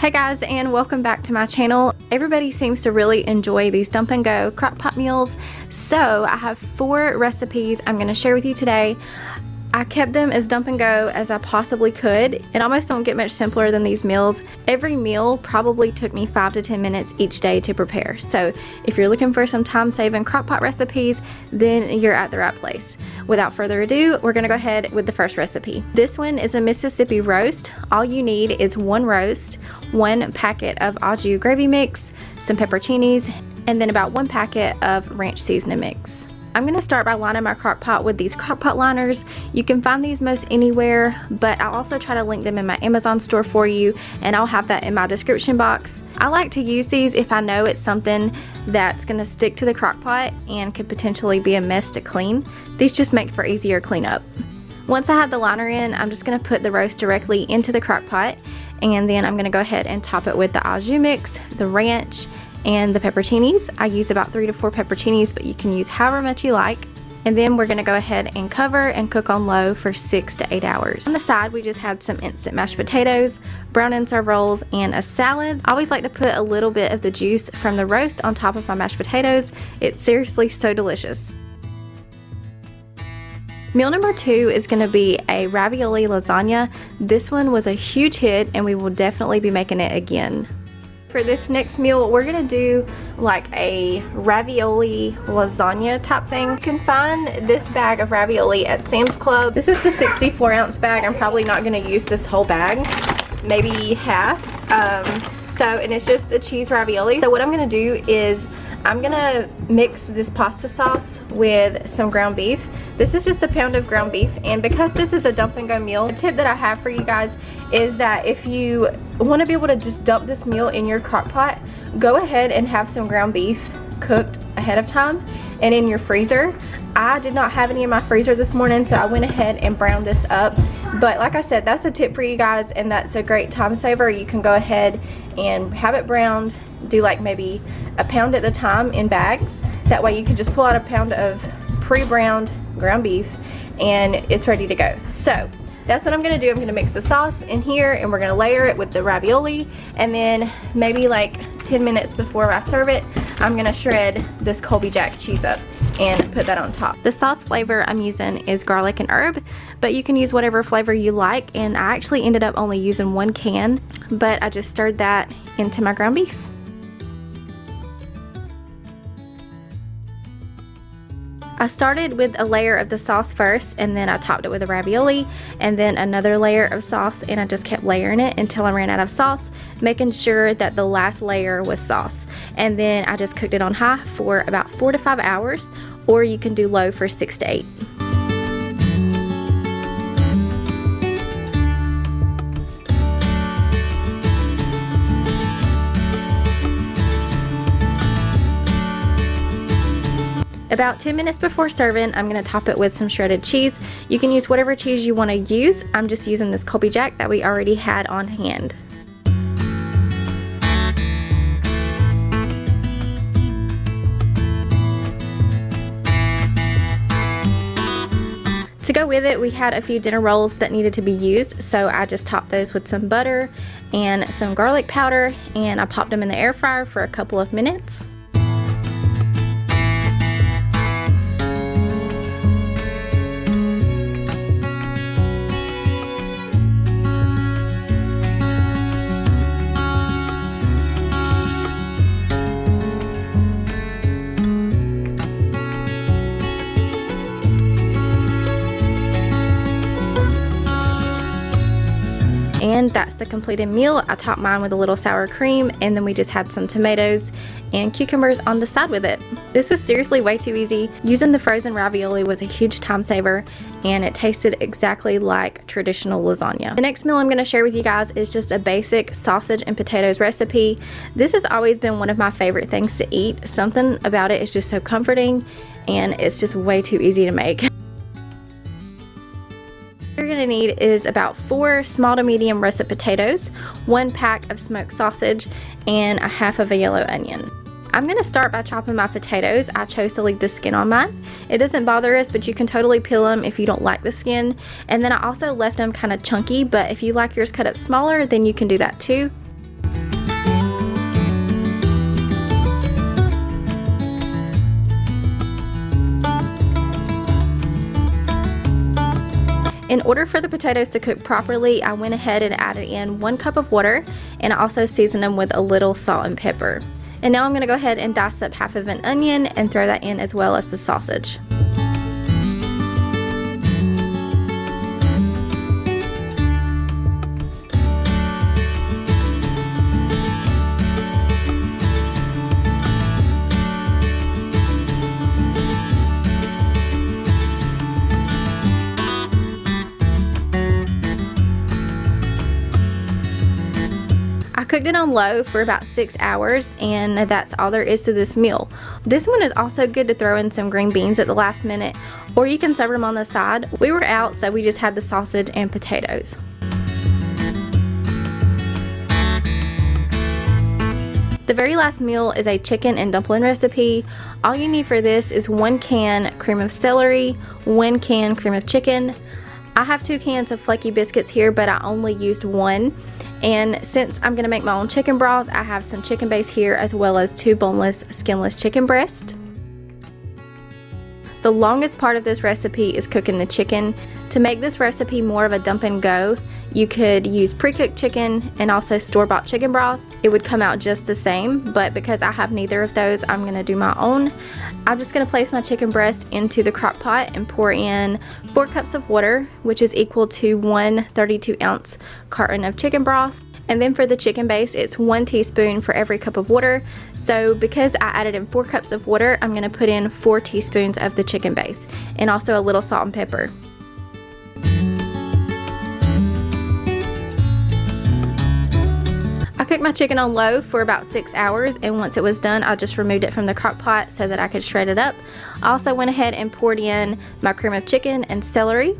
Hey guys, and welcome back to my channel. Everybody seems to really enjoy these dump and go crock pot meals, so I have 4 recipes I'm going to share with you today. I kept them as dump and go as I possibly could. It almost don't get much simpler than these meals. Every meal probably took me 5 to 10 minutes each day to prepare, so if you're looking for some time-saving crock pot recipes, then you're at the right place. Without further ado, we're gonna go ahead with the first recipe. This one is a Mississippi roast. All you need is 1 roast, 1 packet of au jus gravy mix, some pepperoncinis, and then about 1 packet of ranch seasoning mix. I'm gonna start by lining my crock pot with these crock pot liners. You can find these most anywhere, but I'll also try to link them in my Amazon store for you, and I'll have that in my description box. I like to use these if I know it's something that's gonna stick to the crock pot and could potentially be a mess to clean. These just make for easier cleanup. Once I have the liner in, I'm just gonna put the roast directly into the crock pot, and then I'm gonna go ahead and top it with the au jus mix, the ranch, and the pepperoncinis. I use about 3 to 4 pepperoncinis, but you can use however much you like. And then we're gonna go ahead and cover and cook on low for 6 to 8 hours. On the side, we just had some instant mashed potatoes, brown and serve rolls, and a salad. I always like to put a little bit of the juice from the roast on top of my mashed potatoes. It's seriously so delicious. Meal number 2 is gonna be a ravioli lasagna. This one was a huge hit, and we will definitely be making it again. For this next meal, we're gonna do like a ravioli lasagna type thing. You can find this bag of ravioli at Sam's Club. This is the 64-ounce bag. I'm probably not gonna use this whole bag, maybe half. And it's just the cheese ravioli. So what I'm gonna do is I'm gonna mix this pasta sauce with some ground beef. This is just a pound of ground beef, and because this is a dump and go meal, the tip that I have for you guys is that if you want to be able to just dump this meal in your crock pot, go ahead and have some ground beef cooked ahead of time and in your freezer. I did not have any in my freezer this morning, so I went ahead and browned this up. But like I said, that's a tip for you guys, and that's a great time saver. You can go ahead and have it browned, do like maybe a pound at a time in bags. That way you can just pull out a pound of pre-browned ground beef and it's ready to go. So that's what I'm gonna do. I'm gonna mix the sauce in here, and we're gonna layer it with the ravioli, and then maybe like 10 minutes before I serve it, I'm gonna shred this Colby Jack cheese up and put that on top. The sauce flavor I'm using is garlic and herb, but you can use whatever flavor you like, and I actually ended up only using 1 can, but I just stirred that into my ground beef. I started with a layer of the sauce first, and then I topped it with a ravioli, and then another layer of sauce, and I just kept layering it until I ran out of sauce, making sure that the last layer was sauce. And then I just cooked it on high for about 4 to 5 hours, or you can do low for 6 to 8. About 10 minutes before serving, I'm going to top it with some shredded cheese. You can use whatever cheese you want to use. I'm just using this Colby Jack that we already had on hand. To go with it, we had a few dinner rolls that needed to be used, so I just topped those with some butter and some garlic powder, and I popped them in the air fryer for a couple of minutes. And that's the completed meal. I topped mine with a little sour cream, and then we just had some tomatoes and cucumbers on the side with it. This was seriously way too easy. Using the frozen ravioli was a huge time saver, and it tasted exactly like traditional lasagna. The next meal I'm gonna share with you guys is just a basic sausage and potatoes recipe. This has always been one of my favorite things to eat. Something about it is just so comforting, and it's just way too easy to make. What you're going to need is about 4 small to medium russet potatoes, 1 pack of smoked sausage, and a half of a yellow onion. I'm going to start by chopping my potatoes. I chose to leave the skin on mine. It doesn't bother us, but you can totally peel them if you don't like the skin. And then I also left them kind of chunky, but if you like yours cut up smaller, then you can do that too. In order for the potatoes to cook properly, I went ahead and added in 1 cup of water, and I also seasoned them with a little salt and pepper. And now I'm going to go ahead and dice up half of an onion and throw that in as well as the sausage. I cooked it on low for about 6 hours, and that's all there is to this meal. This one is also good to throw in some green beans at the last minute, or you can serve them on the side. We were out, so we just had the sausage and potatoes. The very last meal is a chicken and dumpling recipe. All you need for this is 1 can cream of celery, 1 can cream of chicken. I have 2 cans of flaky biscuits here, but I only used 1. And since I'm going to make my own chicken broth, I have some chicken base here as well as 2 boneless, skinless chicken breasts. The longest part of this recipe is cooking the chicken. To make this recipe more of a dump and go, you could use pre-cooked chicken and also store-bought chicken broth. It would come out just the same, but because I have neither of those, I'm going to do my own. I'm just going to place my chicken breast into the crock pot and pour in 4 cups of water, which is equal to 1 32-ounce carton of chicken broth. And then for the chicken base, it's 1 teaspoon for every cup of water. So because I added in 4 cups of water, I'm going to put in 4 teaspoons of the chicken base and also a little salt and pepper. I cooked my chicken on low for about 6 hours, and once it was done, I just removed it from the crock pot so that I could shred it up. I also went ahead and poured in my cream of chicken and celery.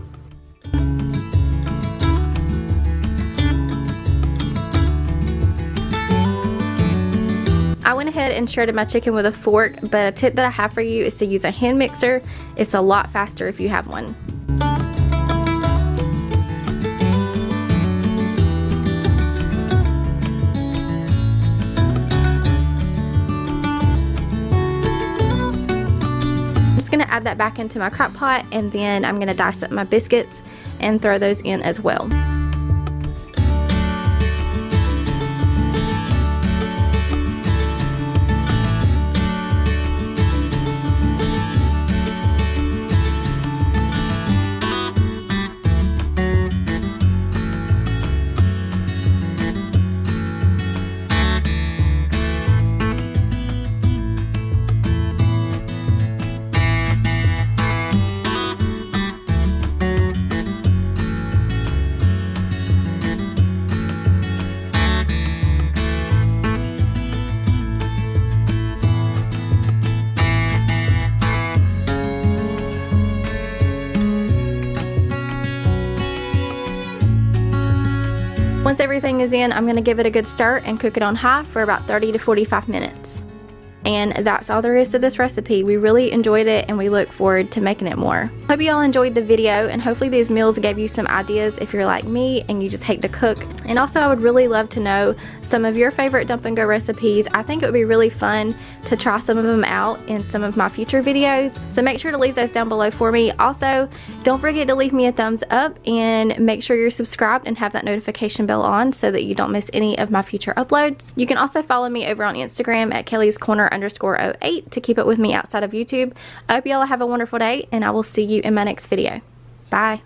I went ahead and shredded my chicken with a fork, but a tip that I have for you is to use a hand mixer. It's a lot faster if you have one. I'm just going to add that back into my crock pot, and then I'm going to dice up my biscuits and throw those in as well. Once everything is in, I'm going to give it a good stir and cook it on high for about 30 to 45 minutes. And that's all there is to this recipe. We really enjoyed it, and we look forward to making it more. Hope you all enjoyed the video, and hopefully these meals gave you some ideas if you're like me and you just hate to cook. And also, I would really love to know some of your favorite dump and go recipes. I think it would be really fun to try some of them out in some of my future videos. So make sure to leave those down below for me. Also, don't forget to leave me a thumbs up and make sure you're subscribed and have that notification bell on so that you don't miss any of my future uploads. You can also follow me over on Instagram at kellyscorner_08 to keep up with me outside of YouTube. I hope you all have a wonderful day, and I will see you in my next video. Bye.